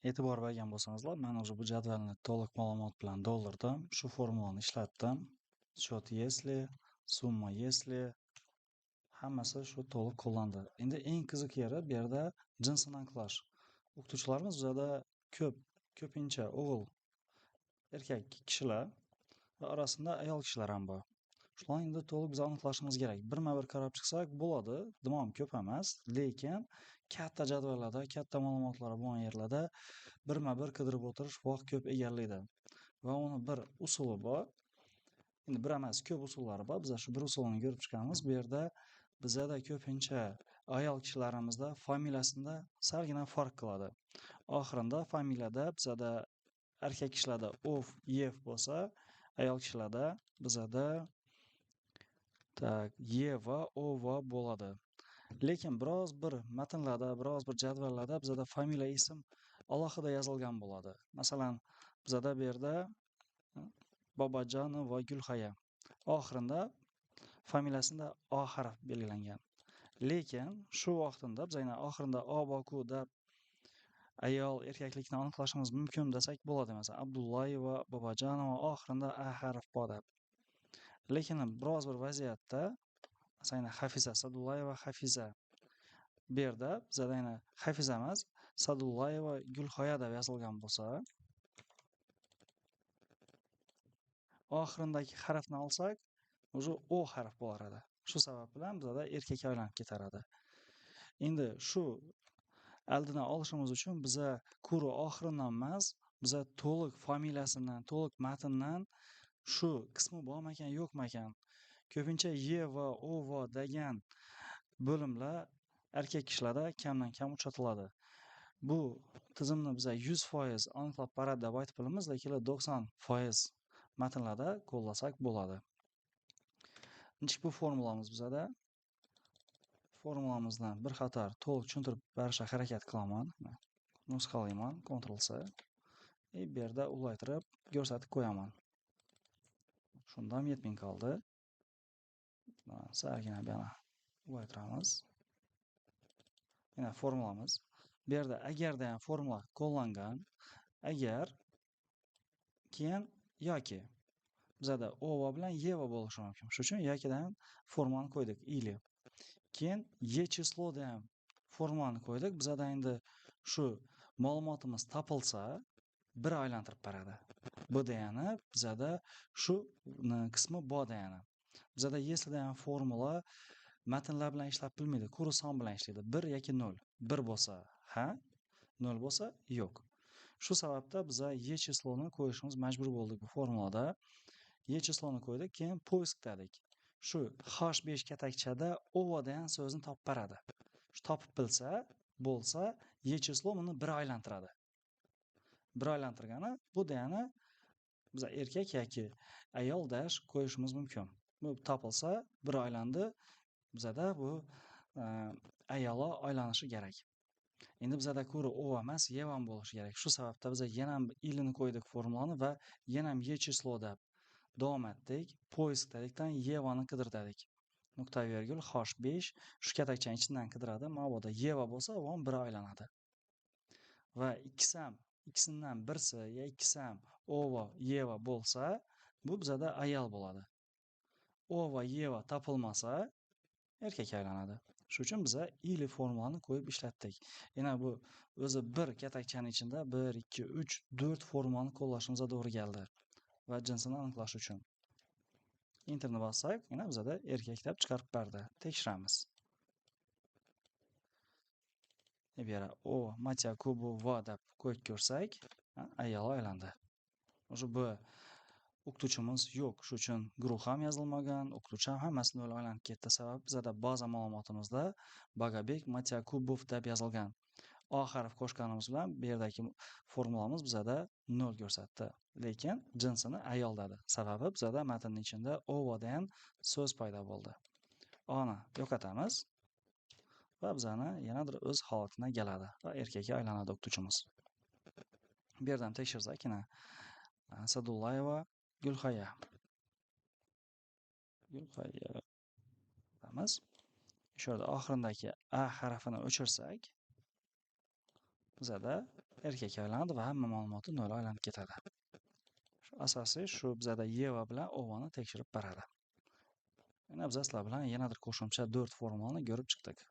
E'tibor bergan bo'lsangizlar, men уже bu jadvalni to'liq ma'lumot bilan to'ldirdim. Shu formulani ishlatdim. Счет если, summa если hammasi shu to'liq qo'llandi. Endi eng qiziq yeri bu yerda jinsini aniqlash. O'qituvchilarimiz bizada ko'pincha o'g'il, erkak kishilar va orasida ayol kishilar ham bor. Shularni endi to'liq biz aniqlashimiz kerak. Birma-bir qarab chiqsak bo'ladi, dimom ko'p emas, lekin katta jadvallarda, katta ma'lumotlar bo'lgan yerlarda birma-bir qidirib o'tirish vaqt ko'p egallaydi va uni bir usuli bor. Endi bir emas, ko'p usullari bor. Biz shu bir usulini ko'rib chiqamiz. Bu yerda bizada ko'pincha ayol kishilarimizda familiyasida salgina farq qiladi. Oxirida familiyada bizada erkak kishilarda ov, yev bo'lsa, ayol kishilarda bizada ye va ova bo'ladi. Lekin biroz bir matnlarda, biroz bir jadvallarda bizada familiya ism alohida yozilgan bo'ladi. Masalan, bizada bu yerda Bobojanova va Gulxaya oxirida familiyasida o harf belgilangan. Lekin shu vaqtida biz aynan oxirida o boku deb ayol erkaklikni aniqlashimiz mumkin desak bo'ladi. Masalan, Abdullayeva, Bobojanova oxirida a harf bor deb. Lekin biroz bir vaziyatda masalan, Hafiza Sadullayeva Hafiza bu yerda bizada yana Hafiza emas, Sadullayeva Gulxoya deb yozilgan bo'lsa, oxirindagi harfni olsak, уже o harf bo'lar edi. Shu sabab bilan bizada erkakka aylanib ketar edi. Endi shu oldini olishimiz uchun biza kuru oxiridan emas, biza to'liq familiyasidan, to'liq matndan shu qismi bormikan, yo'qmikan. Ko'pincha ye va o va degan bo'limlar erkak kishilarda kamdan kam uchratiladi. Bu tizimni biza 100% aniqlab beradi deb aytib bilamiz, lekin 90% matnlarda qo'llasak bo'ladi. Bu formulamiz bizada. Formulamizdan bir qator to'liq tushuntirib berishga harakat qilaman. Nusxalayman, Ctrl C. Bu yerda ulg'aytirib ko'rsatib qo'yaman. Shundan yetmay qoldi. Sargina bu yana ulg'aytiramiz. Yana formulamiz. Bu yerda agarda ham formula qo'llangan, agar keyin yoki bizada ova bilan yeva bo'lishi mumkin. Shuning uchun yokidan formulani qo'ydik, ili. Keyin ye chisloda ham formulani qo'ydik. Bizada endi shu ma'lumotimiz topilsa, bir aylantirib beradi. Bu degani bizada shu qismi bor degani. Bizada yesida ham formula matnlar bilan ishlab bilmaydi, kuru son bilan ishlaydi. 1 yoki 0. 1 bo'lsa ha, 0 bo'lsa yo'q. Shu sababda biza ye chisloni qo'yishimiz majbur bo'ldik bu formulada. Ye chisloni qo'ydik, keyin poisk dedik. Shu H5 katakchada ova degan so'zni topib beradi. Shu topib bilsa, bo'lsa, ye chislo uni bir aylantiradi. Bir aylantirgani bu degani biz erkak yoki ayol dash qo'yishimiz mumkin. Bu topilsa, bir aylandi. Bizada bu ayolo aylanishi kerak. Endi bizada ko'ra o emas, ye ham bo'lishi kerak. Shu sababda biz yana ham ilini qo'ydik formulani va yana ham ye chislo deb davom etdik. Poisk dedikdan yevani qidirdik. Nuqta virgul H5 shu katakchaning ichidan qidiradi. Mabodo yeva bo'lsa, u ham bir aylanadi. Va ikkisidan birsi ya ikkisi ham ova, yeva bo'lsa, bu bizada ayol bo'ladi. Ova, yeva topilmasa, erkak aylanadi. Shuning uchun biz ili formulani qo'yib ishlatdik. Yana bu o'zi bir katakchaning ichida 1, 2, 3, 4 formulani qo'llashimiz to'g'ri keldi va jinsini aniqlash uchun. Enterni bossak, yana bizada erkak deb chiqarib berdi. Tekshiramiz. Bu yerda o, Matya, Kubu, va deb qo'yib ko'rsak, ayol aylandi. O'sha bu o'qituvchimiz yo'q, shuning uchun guruh ham yozilmagan, o'qituvchi ham hammasini aylanib ketdi. Sabab bizada baza ma'lumotimizda Bagabek, Matya, Kubov deb yozilgan. O harf qo'shganimiz bilan bu yerdagi formulamiz bizada 0 ko'rsatdi. Lekin jinsini ayol dedi. Sababi bizada matnning ichida ova degan so'z paydo bo'ldi. Oni yo'qotamiz va bizani yanadir o'z holatiga keladi va erkakka aylanadi o'qituvchimiz. Bu yerdan tekshirsak, yana Sadullayeva Gulxoya. Shu yerda oxiridagi a harfini o'chirsak, bizada erkak aylanadi va hamma ma'lumoti 0 aylanib ketadi. Asosiy shu bizada Yeva bilan Ovani tekshirib beradi. Mana biz sizlar bilan yanadir qo'shimcha 4 formulani ko'rib chiqdik.